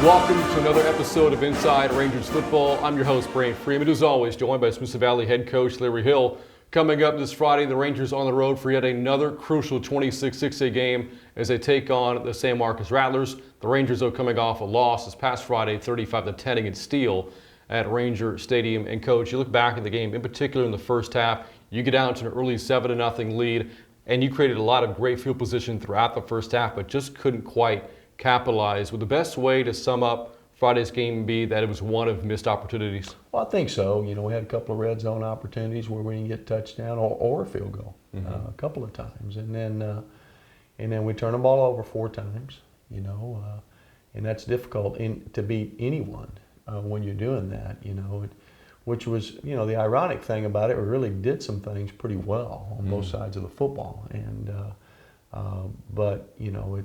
Welcome to another episode of Inside Rangers Football. I'm your host, Brant Freeman, as always, joined by Smith Valley head coach Larry Hill. Coming up this Friday, the Rangers on the road for yet another crucial 26-6A game as they take on the San Marcos Rattlers. The Rangers, though, coming off a loss this past Friday, 35-10 against Steele at Ranger Stadium. And coach, you look back at the game, in particular in the first half, you get down to an early 7-0 lead, and you created a lot of great field position throughout the first half, but just couldn't quite capitalize. Would the best way to sum up Friday's game be that it was one of missed opportunities? Well, I think so. You know, we had a couple of red zone opportunities where we didn't get a touchdown or a field goal a couple of times, and then we turned the ball over 4 times. You know, and that's difficult to beat anyone when you're doing that. You know, which was, you know, the ironic thing about it. We really did some things pretty well on both sides of the football, and but you know,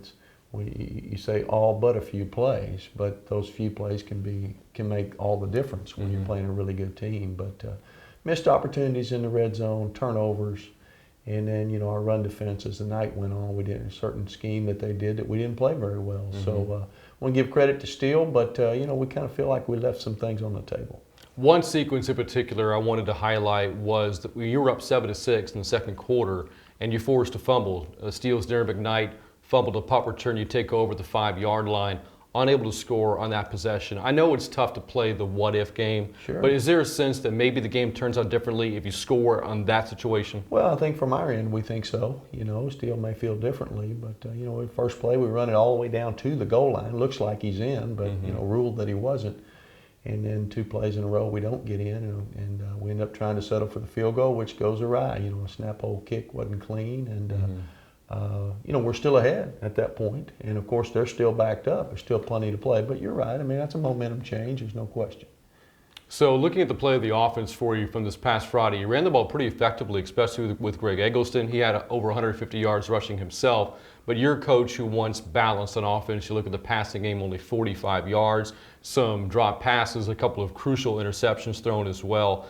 you say all but a few plays, but those few plays can make all the difference when you're playing a really good team. But missed opportunities in the red zone, turnovers, and then, you know, our run defense as the night went on, we did a certain scheme that they did that we didn't play very well. So I want to give credit to Steele, but you know, we kind of feel like we left some things on the table. One sequence in particular I wanted to highlight was that you were up 7-6 in the second quarter, and you forced a fumble. Steele's Darren McKnight fumbled a punt return, you take over the 5-yard line, unable to score on that possession. I know it's tough to play the what-if game, but is there a sense that maybe the game turns out differently if you score on that situation? Well, I think from our end, we think so. You know, Steele may feel differently, but, you know, first play, we run it all the way down to the goal line. Looks like he's in, but, you know, ruled that he wasn't. And then 2 plays in a row, we don't get in, and we end up trying to settle for the field goal, which goes awry. You know, a snap hole kick wasn't clean, and you know, we're still ahead at that point, and of course they're still backed up. There's still plenty to play, but you're right. I mean, that's a momentum change. There's no question. So looking at the play of the offense for you from this past Friday, you ran the ball pretty effectively, especially with Greg Eggleston. He had over 150 yards rushing himself, but you're a coach who wants balance on offense. You look at the passing game, only 45 yards, some drop passes, a couple of crucial interceptions thrown as well.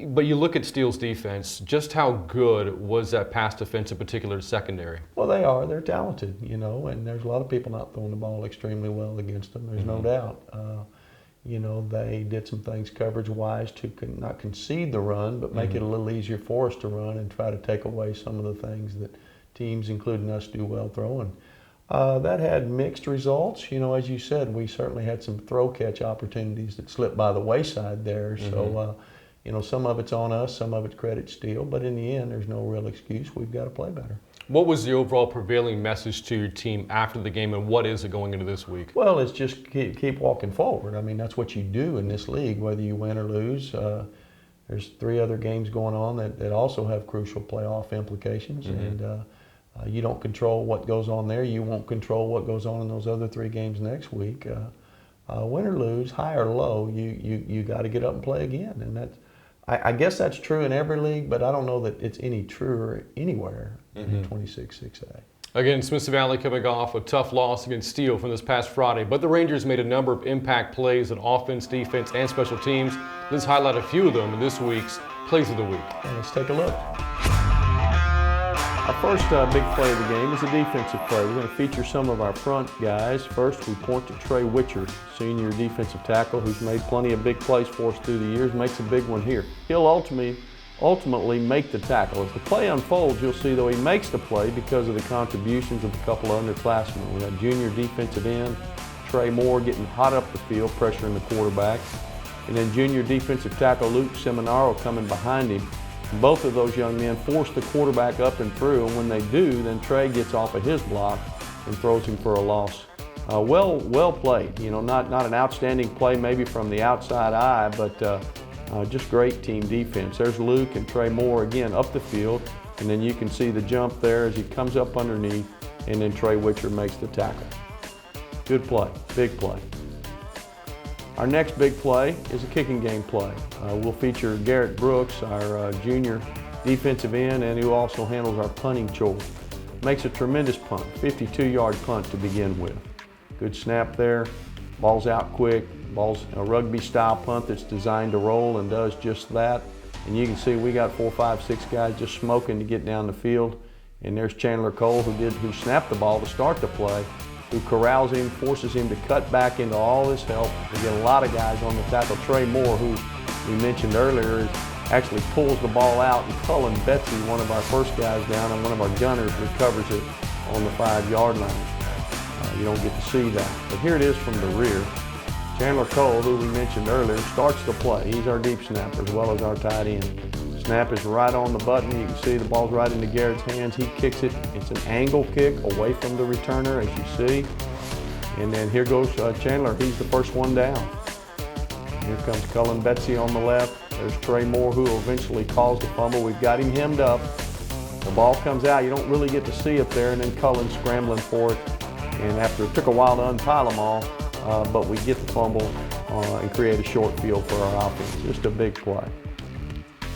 But you look at Steele's defense, just how good was that pass defense, in particular secondary? Well, they are. They're talented, you know, and there's a lot of people not throwing the ball extremely well against them. There's no doubt. You know, they did some things coverage-wise to not concede the run, but make it a little easier for us to run and try to take away some of the things that teams, including us, do well throwing. That had mixed results. You know, as you said, we certainly had some throw-catch opportunities that slipped by the wayside there. So, you know, some of it's on us, some of it's credit Steele, but in the end, there's no real excuse. We've got to play better. What was the overall prevailing message to your team after the game, and what is it going into this week? Well, it's just keep walking forward. I mean, that's what you do in this league, whether you win or lose. There's 3 other games going on that also have crucial playoff implications, and you don't control what goes on there. You won't control what goes on in those other 3 games next week. Win or lose, high or low, you got to get up and play again, and that's. I guess that's true in every league, but I don't know that it's any truer anywhere in 26-6A. Again, Smith Valley coming off a tough loss against Steele from this past Friday, but the Rangers made a number of impact plays on offense, defense, and special teams. Let's highlight a few of them in this week's Plays of the Week. Let's take a look. Our first big play of the game is a defensive play. We're going to feature some of our front guys. First, we point to Trey Witcher, senior defensive tackle who's made plenty of big plays for us through the years, makes a big one here. He'll ultimately make the tackle. As the play unfolds, you'll see, though, he makes the play because of the contributions of a couple of underclassmen. We got junior defensive end Trey Moore getting hot up the field, pressuring the quarterback, and then junior defensive tackle Luke Seminaro coming behind him. Both of those young men force the quarterback up and through, and when they do, then Trey gets off of his block and throws him for a loss. Well played. You know, not an outstanding play maybe from the outside eye, but just great team defense. There's Luke and Trey Moore again up the field, and then you can see the jump there as he comes up underneath, and then Trey Witcher makes the tackle. Good play, big play. Our next big play is a kicking game play. We'll feature Garrett Brooks, our junior defensive end, and who also handles our punting chore. Makes a tremendous punt, 52-yard punt to begin with. Good snap there, ball's out quick, ball's a rugby-style punt that's designed to roll and does just that. And you can see we got 4, 5, 6 guys just smoking to get down the field. And there's Chandler Cole who snapped the ball to start the play, who corrals him, forces him to cut back into all his help. We get a lot of guys on the tackle. Trey Moore, who we mentioned earlier, actually pulls the ball out, and Cullen Betsy, one of our first guys down, and one of our gunners recovers it on the 5-yard line. You don't get to see that. But here it is from the rear. Chandler Cole, who we mentioned earlier, starts the play. He's our deep snapper as well as our tight end. Snap is right on the button. You can see the ball's right into Garrett's hands. He kicks it. It's an angle kick away from the returner, as you see. And then here goes Chandler. He's the first one down. Here comes Cullen Betsy on the left. There's Trey Moore, who will eventually cause the fumble. We've got him hemmed up. The ball comes out. You don't really get to see it there, and then Cullen scrambling for it. And after it took a while to unpile them all, but we get the fumble and create a short field for our offense. Just a big play.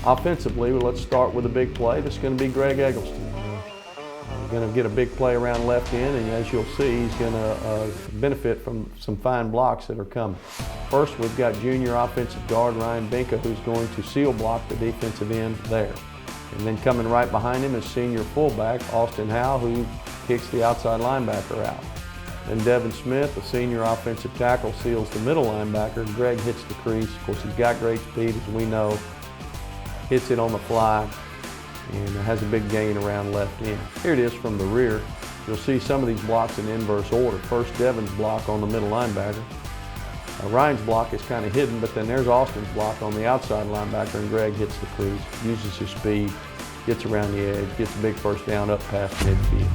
Offensively, let's start with a big play. That's going to be Greg Eggleston. He's going to get a big play around left end, and as you'll see, he's going to benefit from some fine blocks that are coming. First, we've got junior offensive guard Ryan Binka, who's going to seal block the defensive end there. And then coming right behind him is senior fullback Austin Howe, who kicks the outside linebacker out. Then Devin Smith, the senior offensive tackle, seals the middle linebacker. Greg hits the crease. Of course, he's got great speed, as we know. Hits it on the fly and has a big gain around left end. Here it is from the rear. You'll see some of these blocks in inverse order. First, Devin's block on the middle linebacker. Ryan's block is kind of hidden, but then there's Austin's block on the outside linebacker, and Greg hits the crease, uses his speed, gets around the edge, gets a big first down up past midfield.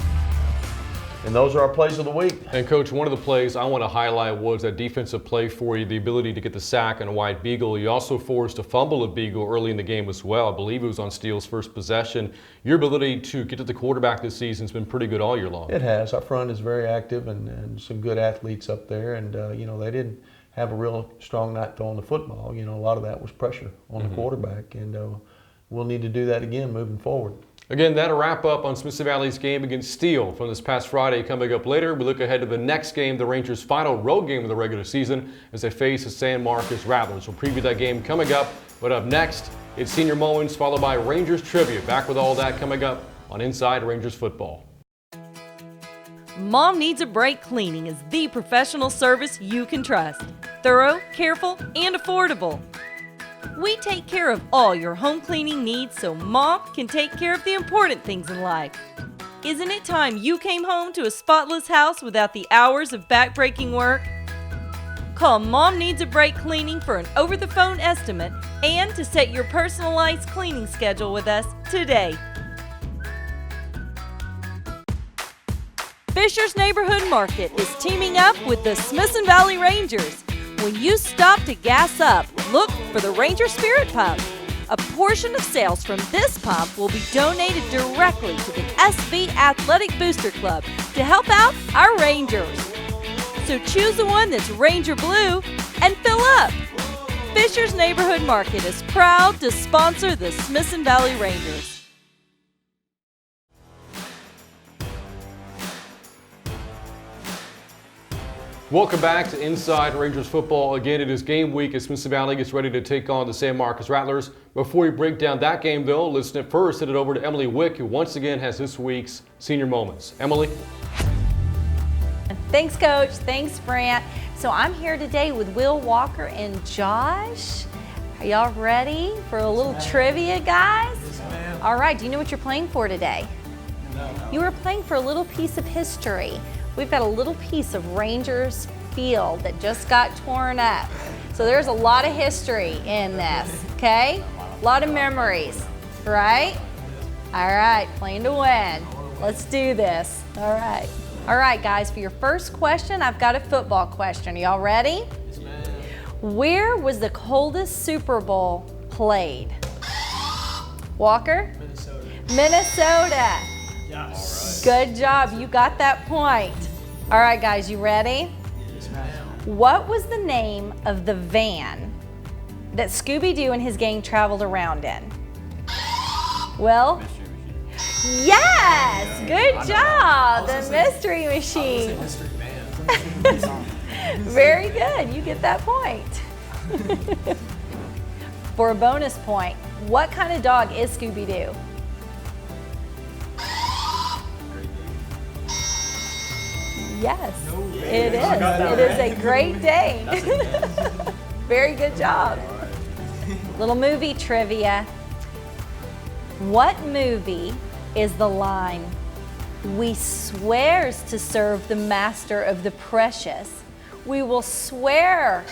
And those are our plays of the week. And Coach, one of the plays I want to highlight was that defensive play for you, the ability to get the sack on a wide Beagle. You also forced a fumble of Beagle early in the game as well. I believe it was on Steele's first possession. Your ability to get to the quarterback this season has been pretty good all year long. It has. Our front is very active and some good athletes up there. And, they didn't have a real strong night throwing the football. A lot of that was pressure on the quarterback. And we'll need to do that again moving forward. Again, that'll wrap up on Smithson Valley's game against Steele from this past Friday. Coming up later, we look ahead to the next game, the Rangers' final road game of the regular season, as they face the San Marcos Rattlers. We'll preview that game coming up, but up next, it's Senior Moments followed by Rangers Trivia. Back with all that coming up on Inside Rangers Football. Mom Needs a Break Cleaning is the professional service you can trust. Thorough, careful, and affordable. We take care of all your home cleaning needs so Mom can take care of the important things in life. Isn't it time you came home to a spotless house without the hours of back-breaking work? Call Mom Needs a Break Cleaning for an over-the-phone estimate and to set your personalized cleaning schedule with us today. Fisher's Neighborhood Market is teaming up with the Smithson Valley Rangers. When you stop to gas up, look for the Ranger Spirit Pump. A portion of sales from this pump will be donated directly to the SV Athletic Booster Club to help out our Rangers. So choose the one that's Ranger Blue and fill up. Fisher's Neighborhood Market is proud to sponsor the Smithson Valley Rangers. Welcome back to Inside Rangers Football. Again, it is game week as Smithson Valley gets ready to take on the San Marcos Rattlers. Before we break down that game, though, let's first send it over to Emily Wick, who once again has this week's Senior Moments. Emily? Thanks, Coach. Thanks, Brant. So I'm here today with Will Walker and Josh. Are y'all ready for a little trivia, guys? Yes, ma'am. All right. Do you know what you're playing for today? No. You are playing for a little piece of history. We've got a little piece of Rangers field that just got torn up. So there's a lot of history in this, okay? A lot of memories, right? All right, playing to win. Let's do this. All right. All right, guys, for your first question, I've got a football question. Are y'all ready? Yes, ma'am. Where was the coldest Super Bowl played? Walker? Minnesota. Minnesota. Yes. Good job, you got that point. All right, guys, you ready? Yes, ma'am. What was the name of the van that Scooby-Doo and his gang traveled around in? Well, yes, good job, the Mystery Machine. Very good, you get that point. For a bonus point, what kind of dog is Scooby-Doo? Yes, it is. It is a Great Dane. Very good job. Little movie trivia. What movie is the line, "We swears to serve the master of the precious. We will swear."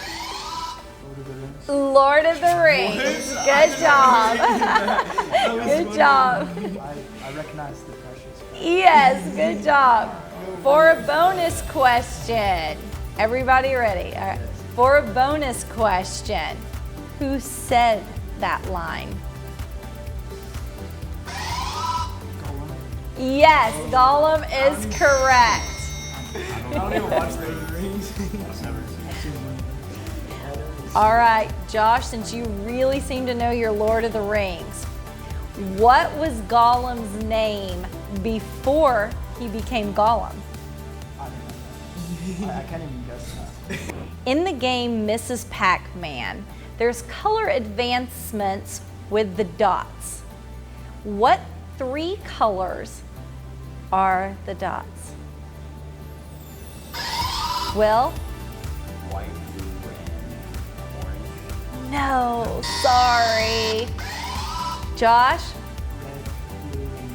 Lord of the Rings. Good job. Good job. I recognize the precious. Yes, good job. For a bonus question, everybody ready? All right. For a bonus question, who said that line? Yes, Gollum is correct. I don't even watch Lord of the Rings. All right, Josh, since you really seem to know your Lord of the Rings, what was Gollum's name before he became Gollum? I can't even guess that. In the game Mrs. Pac-Man, there's color advancements with the dots. What 3 colors are the dots? Well, White, blue, red, orange. no, sorry. Josh? Red, blue, and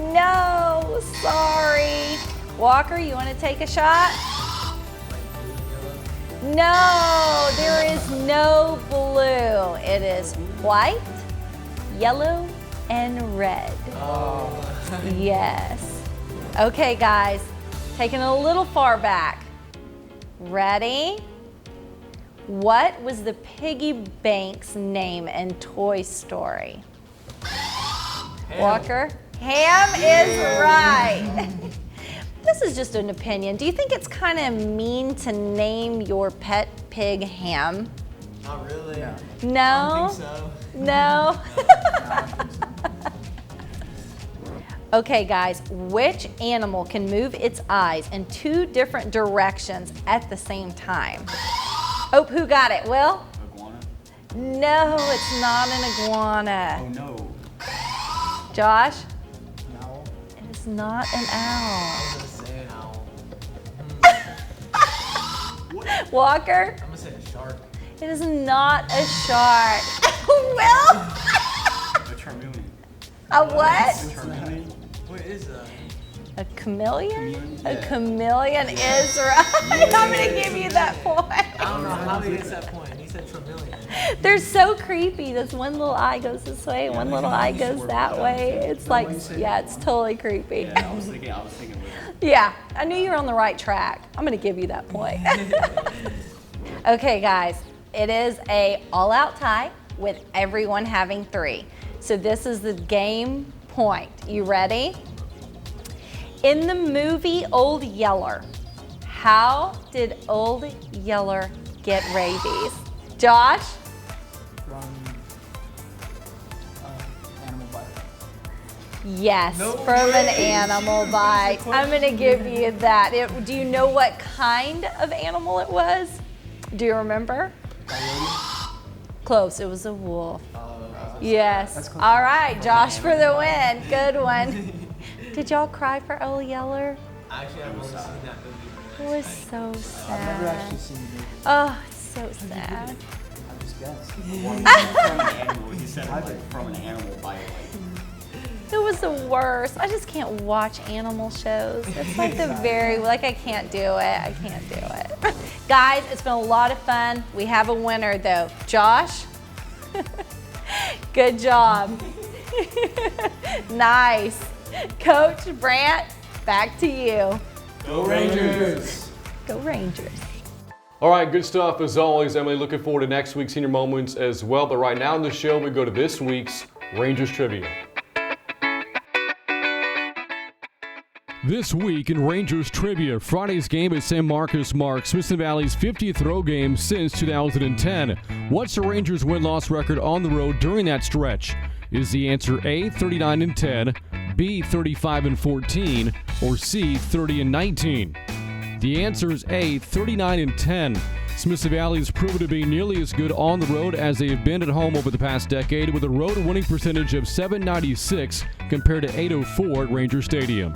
yellow. No, sorry. Walker, you want to take a shot? No, there is no blue. It is white, yellow, and red. Yes. Okay, guys, taking it a little far back. Ready? What was the piggy bank's name in Toy Story? Walker? Ham is right. This is just an opinion. Do you think it's kind of mean to name your pet pig Ham? Not really. No? I don't think so. No? Okay, guys, which animal can move its eyes in 2 different directions at the same time? Oh, who got it? Will? Iguana? No, it's not an iguana. Oh no. Josh? Owl. It is not an owl. I'm gonna say an owl. Walker? I'm gonna say a shark. It is not a shark. Will? A charmeleon. A what? Charmeleon? What is that? A chameleon? Chameleon? A Yeah. chameleon is right. I'm gonna give you that point. I don't know how he gets that point. He said charmeleon. They're so creepy. This one little eye goes this way, one little eye goes that way. It's like, yeah, it's totally creepy. Yeah, I was thinking with Yeah, I knew you were on the right track. I'm gonna give you that point. Okay, guys, it is a all-out tie with everyone having 3. So this is the game point. You ready? In the movie Old Yeller, how did Old Yeller get rabies? Josh? From animal bite. Yes, from an animal bite. I'm gonna give you that. Do you know what kind of animal it was? Do you remember? Close, it was a wolf. Yes. close. All right, Josh for the win. Good one. Did y'all cry for Old Yeller? Actually, I've only seen that movie. It was so I've never actually sad. seen the movie. Oh, it's so sad. I just guessed. From an animal. He said from an animal bite. It was the worst. I just can't watch animal shows. It's like I can't do it. I can't do it. Guys, it's been a lot of fun. We have a winner though. Josh? Good job. Nice. Coach Brant, back to you. Go Rangers! Go Rangers. All right, good stuff as always, Emily. Looking forward to next week's Senior Moments as well. But right now in the show, we go to this week's Rangers Trivia. This week in Rangers trivia, Friday's game at San Marcos marks Smith Valley's 50th road game since 2010. What's the Rangers' win-loss record on the road during that stretch? Is the answer A, 39-10, B, 35-14, or C, 30-19? The answer is A, 39-10. Smith Valley has proven to be nearly as good on the road as they have been at home over the past decade, with a road winning percentage of .796 compared to .804 at Ranger Stadium.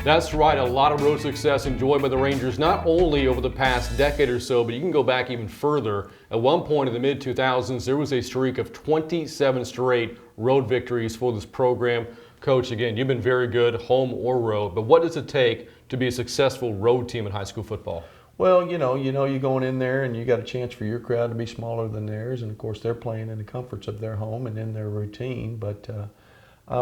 That's right, a lot of road success enjoyed by the Rangers, not only over the past decade or so, but you can go back even further. At one point in the mid-2000s, there was a streak of 27 straight road victories for this program. Coach, again, you've been very good, home or road, but what does it take to be a successful road team in high school football? Well, you're going in there and you got a chance for your crowd to be smaller than theirs, and of course they're playing in the comforts of their home and in their routine, but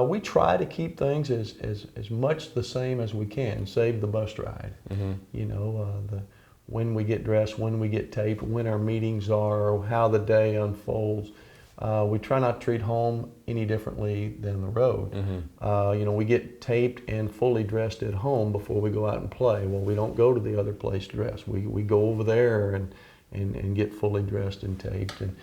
we try to keep things as much the same as we can, save the bus ride. When we get dressed, when we get taped, when our meetings are, how the day unfolds. We try not to treat home any differently than the road. We get taped and fully dressed at home before we go out and play. Well, we don't go to the other place dressed. We go over there and get fully dressed and taped. And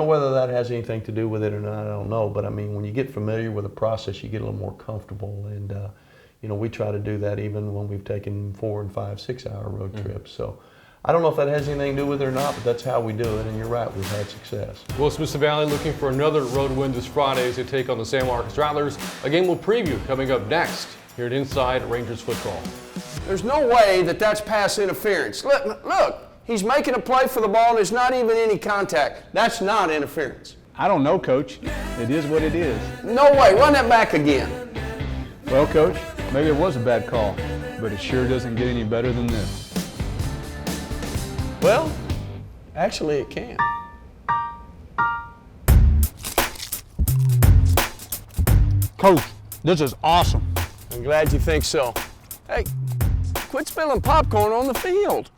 whether that has anything to do with it or not, I don't know. But I mean, when you get familiar with the process, you get a little more comfortable. And we try to do that even when we've taken 4 and 5, 6 hour road trips. So I don't know if that has anything to do with it or not, but that's how we do it. And you're right, we've had success. Well, Smith Valley looking for another road win this Friday as they take on the San Marcos Rattlers. A game we'll preview coming up next here at Inside Rangers Football. There's no way that that's pass interference. Look, he's making a play for the ball and there's not even any contact. That's not interference. I don't know, Coach. It is what it is. No way. Run that back again. Well, Coach, maybe it was a bad call, but it sure doesn't get any better than this. Well, actually it can. Coach, this is awesome. I'm glad you think so. Hey, quit spilling popcorn on the field.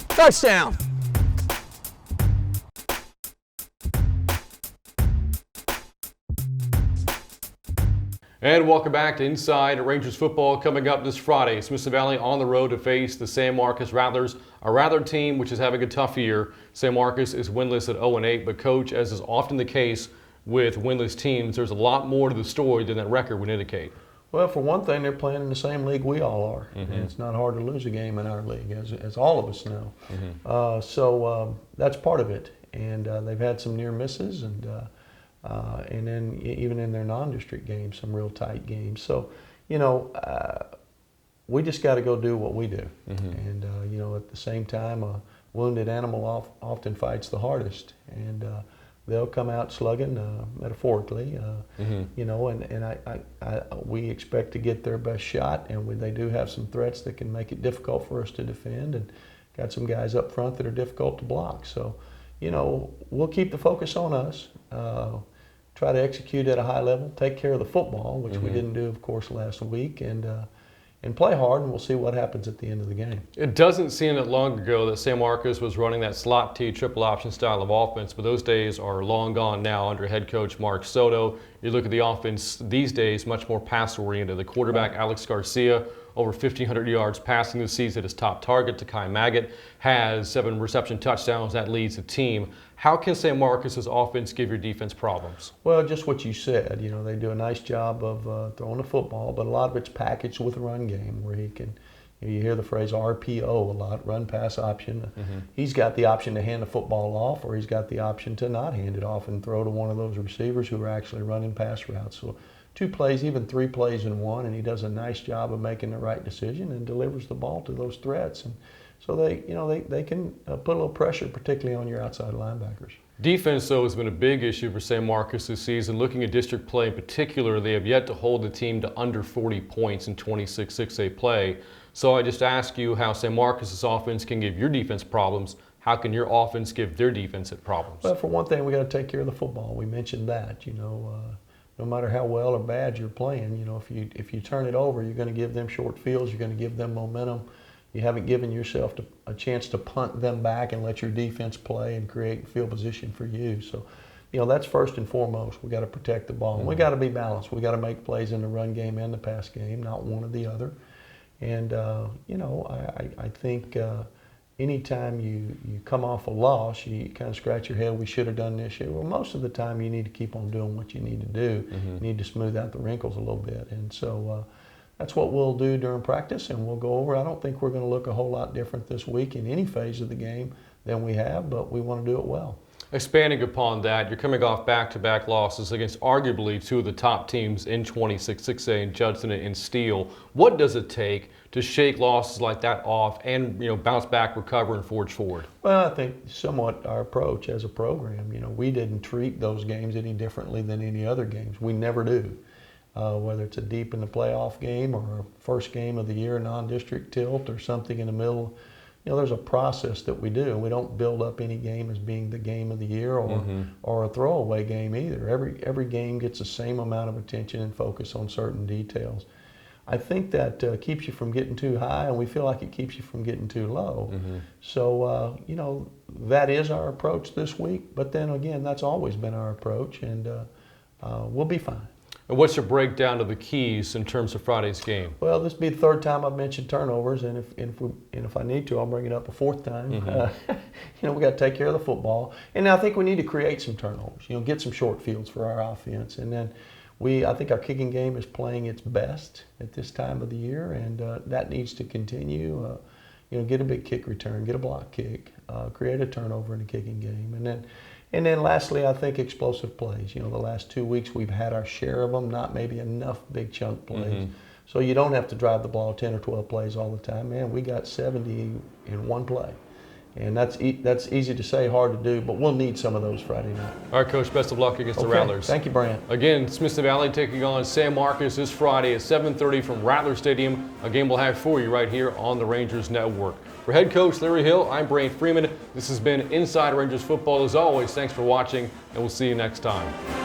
Touchdown. And welcome back to Inside Rangers Football. Coming up this Friday, Smith Valley on the road to face the San Marcos Rattlers, a Rattler team which is having a tough year. San Marcos is winless at 0-8, but Coach, as is often the case with winless teams, there's a lot more to the story than that record would indicate. Well, for one thing, they're playing in the same league we all are, and it's not hard to lose a game in our league, as all of us know. So that's part of it, and they've had some near misses, and then even in their non-district games, some real tight games. So, we just got to go do what we do, and at the same time, a wounded animal often fights the hardest, and they'll come out slugging, metaphorically, we expect to get their best shot, and they do have some threats that can make it difficult for us to defend, and got some guys up front that are difficult to block. So, we'll keep the focus on us, try to execute at a high level, take care of the football, which we didn't do, of course, last week, and play hard, and we'll see what happens at the end of the game. It doesn't seem that long ago that San Marcos was running that slot T triple option style of offense, but those days are long gone now under head coach Mark Soto. You look at the offense these days, much more pass-oriented. The quarterback, Alex Garcia, over 1,500 yards passing this season. His top target, Takai Maggot, has 7 reception touchdowns. That leads the team. How can San Marcos' offense give your defense problems? Well, just what you said. They do a nice job of throwing the football, but a lot of it's packaged with a run game where he can, you hear the phrase RPO a lot, run pass option. He's got the option to hand the football off, or he's got the option to not hand it off and throw to one of those receivers who are actually running pass routes. So 2 plays, even 3 plays in one, and he does a nice job of making the right decision and delivers the ball to those threats. And so they can put a little pressure, particularly on your outside linebackers. Defense, though, has been a big issue for San Marcos this season. Looking at district play in particular, they have yet to hold the team to under 40 points in 26 6A play. So I just ask you how San Marcos' offense can give your defense problems. How can your offense give their defense problems? Well, for one thing, we got to take care of the football. We mentioned that. No matter how well or bad you're playing, if you turn it over, you're going to give them short fields. You're going to give them momentum. You haven't given yourself a chance to punt them back and let your defense play and create field position for you. So that's first and foremost. We got to protect the ball. And we got to be balanced. We got to make plays in the run game and the pass game, not one or the other. And I think anytime you come off a loss, you kind of scratch your head. We should have done this. Well, most of the time, you need to keep on doing what you need to do. You need to smooth out the wrinkles a little bit. And so that's what we'll do during practice, and we'll go over. I don't think we're going to look a whole lot different this week in any phase of the game than we have, but we want to do it well. Expanding upon that, you're coming off back-to-back losses against arguably two of the top teams in 6A in Judson and Steele. What does it take to shake losses like that off and bounce back, recover, and forge forward? Well, I think somewhat our approach as a program. We didn't treat those games any differently than any other games. We never do. Whether it's a deep in the playoff game or a first game of the year non-district tilt or something in the middle. There's a process that we do, and we don't build up any game as being the game of the year or a throwaway game either. Every game gets the same amount of attention and focus on certain details. I think that keeps you from getting too high, and we feel like it keeps you from getting too low. So, that is our approach this week. But then again, that's always been our approach, and we'll be fine. And what's your breakdown of the keys in terms of Friday's game? Well, this will be the third time I've mentioned turnovers, and if I need to, I'll bring it up a fourth time. We got to take care of the football, and I think we need to create some turnovers. Get some short fields for our offense, and then I think our kicking game is playing its best at this time of the year, and that needs to continue. Get a big kick return, get a block kick, create a turnover in the kicking game, and then lastly, I think explosive plays. The last 2 weeks we've had our share of them, not maybe enough big chunk plays. So you don't have to drive the ball 10 or 12 plays all the time. Man, we got 70 in one play. And that's easy to say, hard to do, but we'll need some of those Friday night. All right, Coach, best of luck against the Rattlers. Thank you, Brant. Again, Smith Valley taking on San Marcos this Friday at 7:30 from Rattler Stadium. A game we'll have for you right here on the Rangers Network. For head coach Larry Hill, I'm Brant Freeman. This has been Inside Rangers Football. As always, thanks for watching, and we'll see you next time.